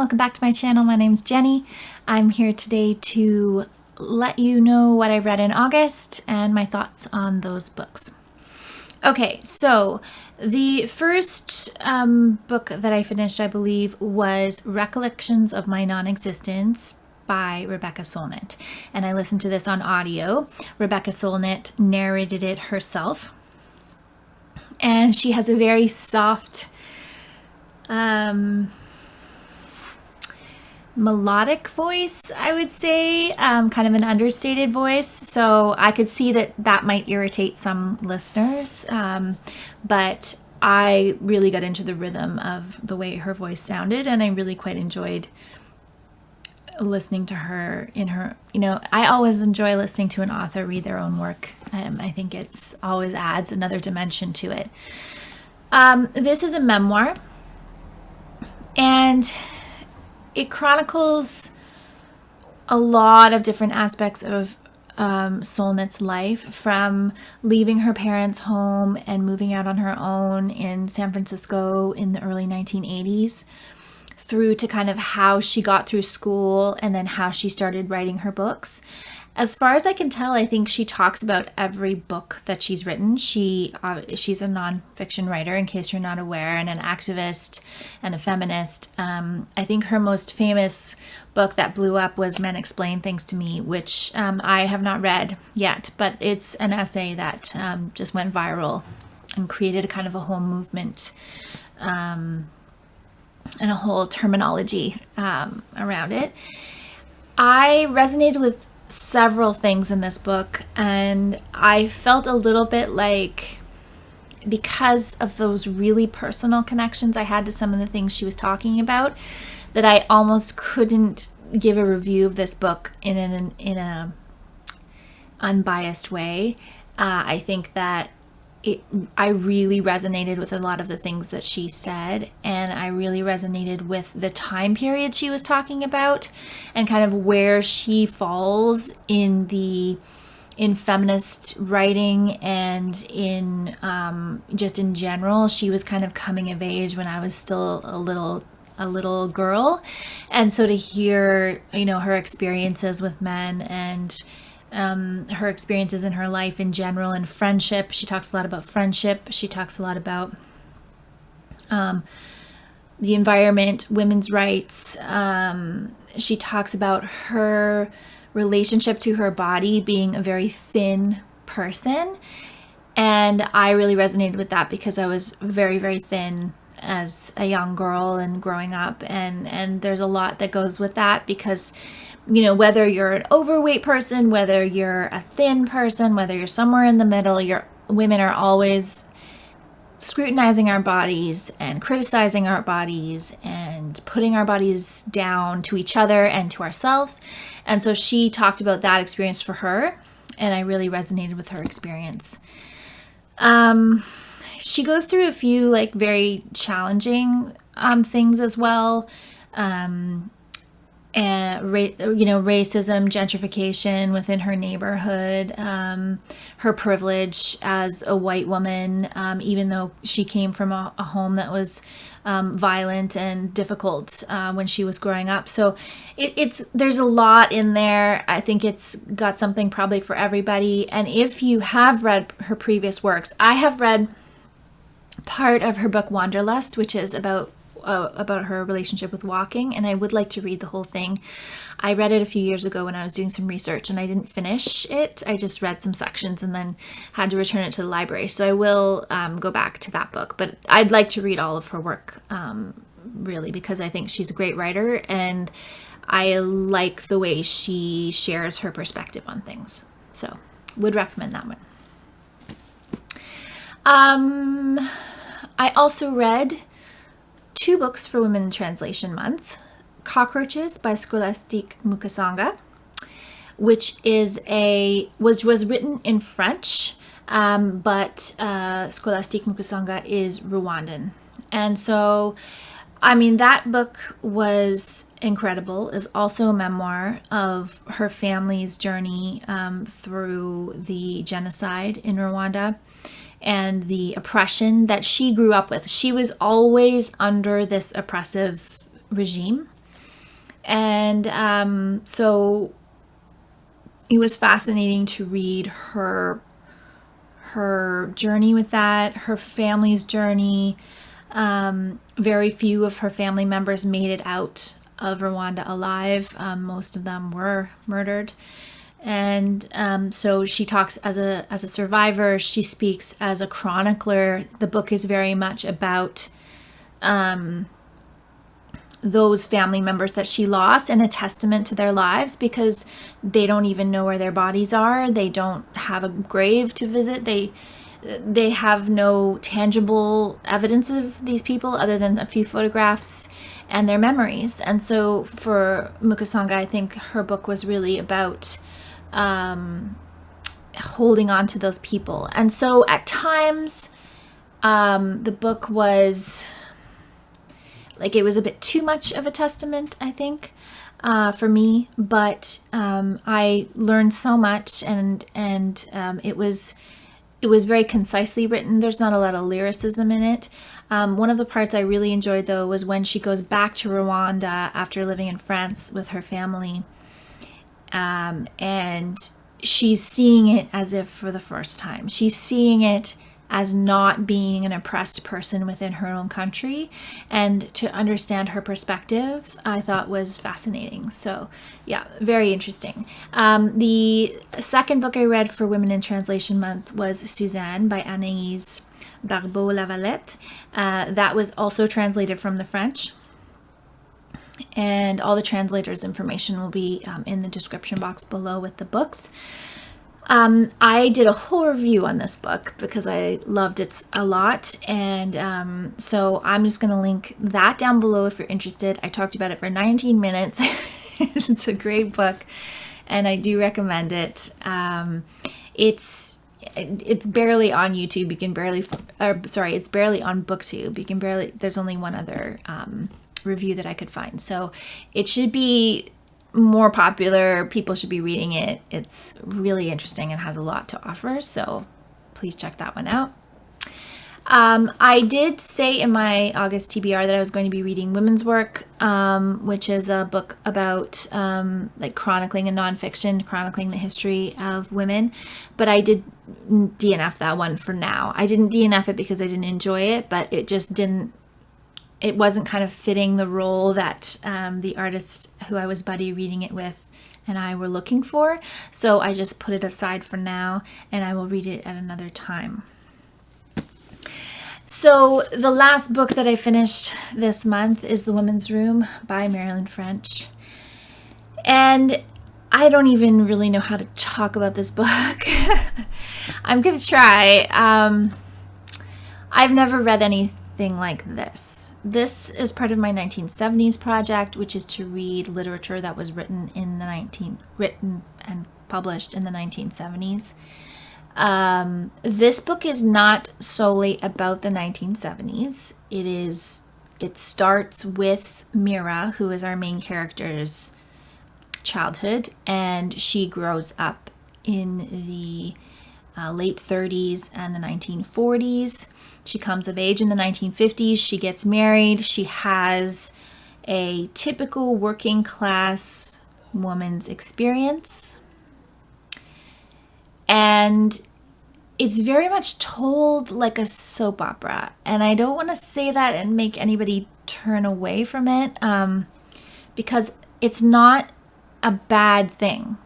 welcome back to my channel. My name's Jenny. I'm here today to let you know what I read in August and my thoughts on those books. Okay, so the first book that I finished, I believe, was Recollections of My Non-Existence by Rebecca Solnit. And I listened to this on audio. Rebecca Solnit narrated it herself. And she has a very soft, melodic voice, I would say, kind of an understated voice. So I could see that might irritate some listeners, but I really got into the rhythm of the way her voice sounded, and I really quite enjoyed listening to her in her, I always enjoy listening to an author read their own work. I think it's always adds another dimension to it. This is a memoir, and it chronicles a lot of different aspects of Solnit's life, from leaving her parents' home and moving out on her own in San Francisco in the early 1980s, through to kind of how she got through school and then how she started writing her books. As far as I can tell, I think she talks about every book that she's written. She's a nonfiction writer, in case you're not aware, and an activist and a feminist. I think her most famous book that blew up was Men Explain Things to Me, which I have not read yet, but it's an essay that just went viral and created a kind of a whole movement and a whole terminology around it. I resonated with several things in this book, and I felt a little bit like, because of those really personal connections I had to some of the things she was talking about, that I almost couldn't give a review of this book in a unbiased way. I think that I really resonated with a lot of the things that she said, and I really resonated with the time period she was talking about and kind of where she falls in feminist writing and in just in general. She was kind of coming of age when I was still a little girl, and so to hear her experiences with men and her experiences in her life in general, and friendship. She talks a lot about friendship. She talks a lot about the environment, women's rights. She talks about her relationship to her body, being a very thin person. And I really resonated with that because I was very, very thin as a young girl and growing up. And there's a lot that goes with that because whether you're an overweight person, whether you're a thin person, whether you're somewhere in the middle, women are always scrutinizing our bodies and criticizing our bodies and putting our bodies down to each other and to ourselves. And so she talked about that experience for her, and I really resonated with her experience. She goes through a few very challenging things as well. And racism, gentrification within her neighborhood, her privilege as a white woman, even though she came from a home that was violent and difficult when she was growing up. So there's a lot in there. I think it's got something probably for everybody. And if you have read her previous works, I have read part of her book Wanderlust, which is about her relationship with walking, and I would like to read the whole thing. I read it a few years ago when I was doing some research, and I didn't finish it. I just read some sections and then had to return it to the library. So I will go back to that book, but I'd like to read all of her work, really, because I think she's a great writer, and I like the way she shares her perspective on things. So would recommend that one. I also read 2 books for Women in Translation Month. Cockroaches by Scholastique Mukasonga, which was written in French, but Scholastique Mukasonga is Rwandan. And so, that book was incredible. It's also a memoir of her family's journey through the genocide in Rwanda. and the oppression that she grew up with. She was always under this oppressive regime. And so it was fascinating to read her journey with that, her family's journey. Very few of her family members made it out of Rwanda alive. Most of them were murdered. And so she talks as a survivor. She speaks as a chronicler. The book is very much about those family members that she lost, and a testament to their lives, because they don't even know where their bodies are. They don't have a grave to visit. They have no tangible evidence of these people other than a few photographs and their memories. And so for Mukasonga, I think her book was really about holding on to those people. And so at times, the book was like, it was a bit too much of a testament, I think, for me. But I learned so much, and it was very concisely written. There's not a lot of lyricism in it. One of the parts I really enjoyed, though, was when she goes back to Rwanda after living in France with her family. And she's seeing it as if for the first time. She's seeing it as not being an oppressed person within her own country. And to understand her perspective, I thought was fascinating. So yeah, very interesting. The second book I read for Women in Translation Month was Suzanne by Anais Barbeau-Lavalette. That was also translated from the French. And all the translator's information will be in the description box below with the books. I did a whole review on this book because I loved it a lot. And so I'm just going to link that down below if you're interested. I talked about it for 19 minutes. It's a great book, and I do recommend it. It's barely on YouTube. You can barely, it's barely on BookTube. You can barely, there's only one other review that I could find. So it should be more popular. People should be reading it. It's really interesting and has a lot to offer. So please check that one out. I did say in my August TBR that I was going to be reading Women's Work, which is a book about like chronicling and nonfiction, chronicling the history of women. But I did DNF that one for now. I didn't DNF it because I didn't enjoy it, but it just didn't, it wasn't kind of fitting the role that the artist who I was buddy reading it with and I were looking for. So I just put it aside for now, and I will read it at another time. So the last book that I finished this month is The Women's Room by Marilyn French. And I don't even really know how to talk about this book. I'm going to try. I've never read anything like this. This is part of my 1970s project, which is to read literature that was written and published in the 1970s. This book is not solely about the 1970s. It starts with Mira, who is our main character's childhood, and she grows up in the late 30s and the 1940s. She comes of age in the 1950s. She gets married. She has a typical working class woman's experience. And it's very much told like a soap opera. And I don't want to say that and make anybody turn away from it, because it's not a bad thing.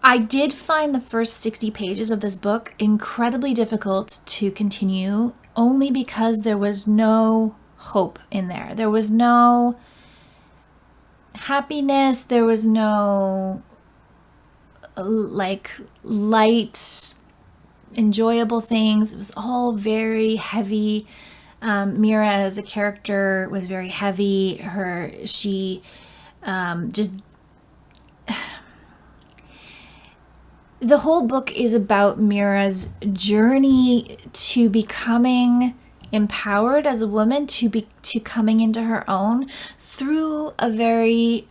I did find the first 60 pages of this book incredibly difficult to continue, only because there was no hope in there. There was no happiness. There was no like light, enjoyable things. It was all very heavy. Mira as a character was very heavy. The whole book is about Mira's journey to becoming empowered as a woman, to coming into her own through a very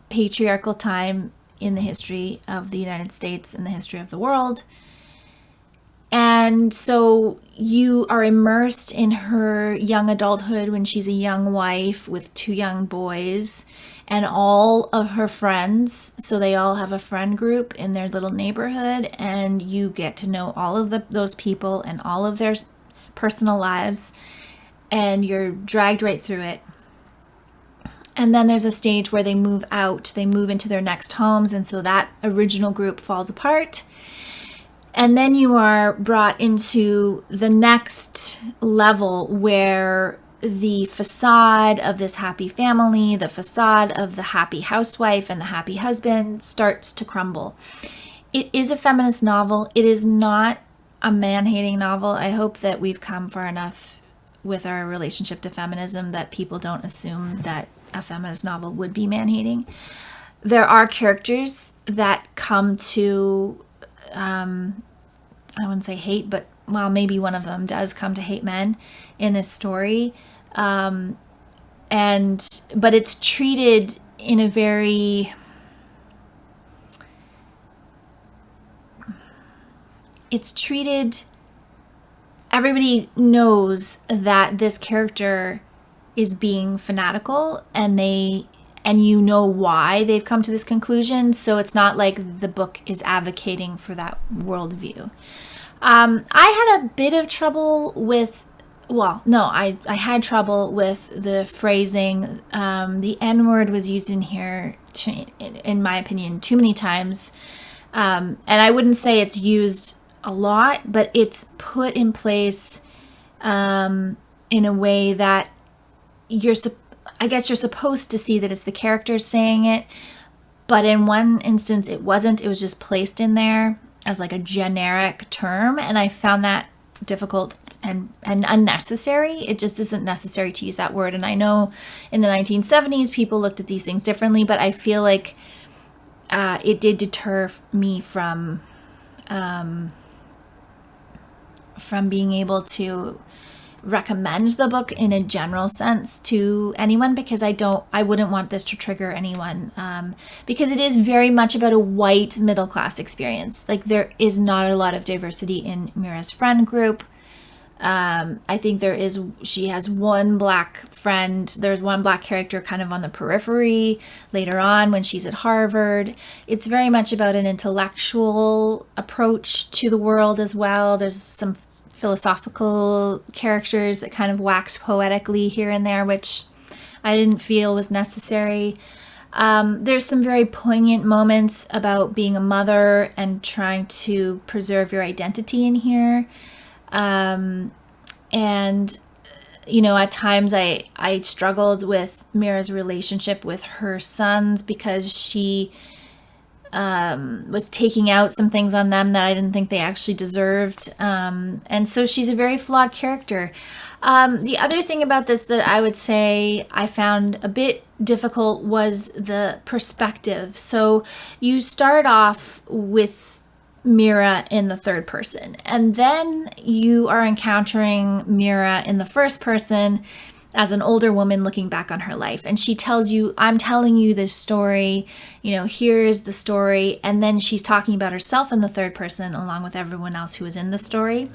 patriarchal time in the history of the United States and the history of the world. And so you are immersed in her young adulthood when she's a young wife with 2 young boys and all of her friends. So they all have a friend group in their little neighborhood, and you get to know all of those people and all of their personal lives, and you're dragged right through it. And then there's a stage where they move out, they move into their next homes, and so that original group falls apart. And then you are brought into the next level where the facade of this happy family, the facade of the happy housewife and the happy husband starts to crumble. It is a feminist novel. It is not a man-hating novel. I hope that we've come far enough with our relationship to feminism that people don't assume that a feminist novel would be man-hating. There are characters that come to, I wouldn't say hate, but well, maybe one of them does come to hate men in this story. But it's treated in a very, everybody knows that this character is being fanatical, and you know why they've come to this conclusion. So it's not like the book is advocating for that worldview. I had a bit of trouble with, I had trouble with the phrasing. The N-word was used in here, in my opinion, too many times. And I wouldn't say it's used a lot, but it's put in place in a way that you're supposed to see that it's the characters saying it, but in one instance it wasn't. It was just placed in there as like a generic term, and I found that difficult and unnecessary. It just isn't necessary to use that word. And I know in the 1970s people looked at these things differently, but I feel like it did deter me from being able to recommend the book in a general sense to anyone, because I wouldn't want this to trigger anyone, because it is very much about a white middle class experience. Like, there is not a lot of diversity in Mira's friend group. I think she has one black friend. There's one black character kind of on the periphery later on when she's at Harvard. It's very much about an intellectual approach to the world as well. There's some philosophical characters that kind of wax poetically here and there, which I didn't feel was necessary. There's some very poignant moments about being a mother and trying to preserve your identity in here. And, at times I struggled with Mira's relationship with her sons, because she was taking out some things on them that I didn't think they actually deserved. And so she's a very flawed character. The other thing about this that I would say I found a bit difficult was the perspective. So you start off with Mira in the third person, and then you are encountering Mira in the first person as an older woman looking back on her life. And she tells you, I'm telling you this story, here is the story. And then she's talking about herself in the third person along with everyone else who is in the story.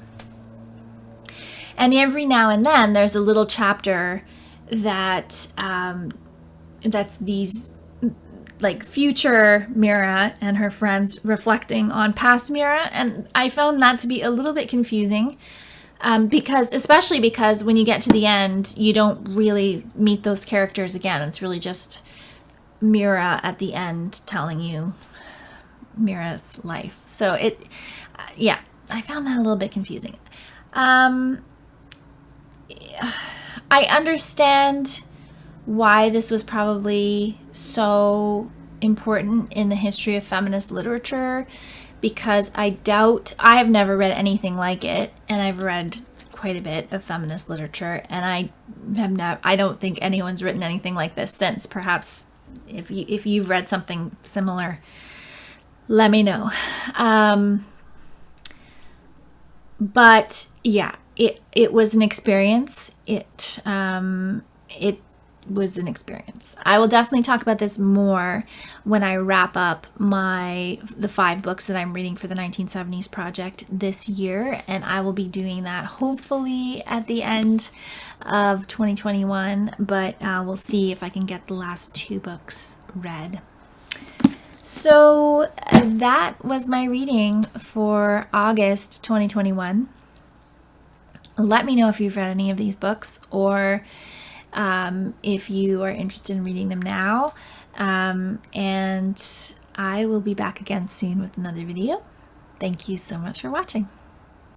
And every now and then there's a little chapter that's these like future Mira and her friends reflecting on past Mira. And I found that to be a little bit confusing. Especially because when you get to the end, you don't really meet those characters again. It's really just Mira at the end telling you Mira's life. So I found that a little bit confusing. I understand why this was probably so important in the history of feminist literature, because I have never read anything like it, and I've read quite a bit of feminist literature, and I don't think anyone's written anything like this since. Perhaps if you've read something similar, let me know. But yeah, it was an experience. It was an experience. I will definitely talk about this more when I wrap up the 5 books that I'm reading for the 1970s project this year, and I will be doing that hopefully at the end of 2021, but we'll see if I can get the last 2 books read. So that was my reading for August 2021. Let me know if you've read any of these books, or if you are interested in reading them now. And I will be back again soon with another video. Thank you so much for watching.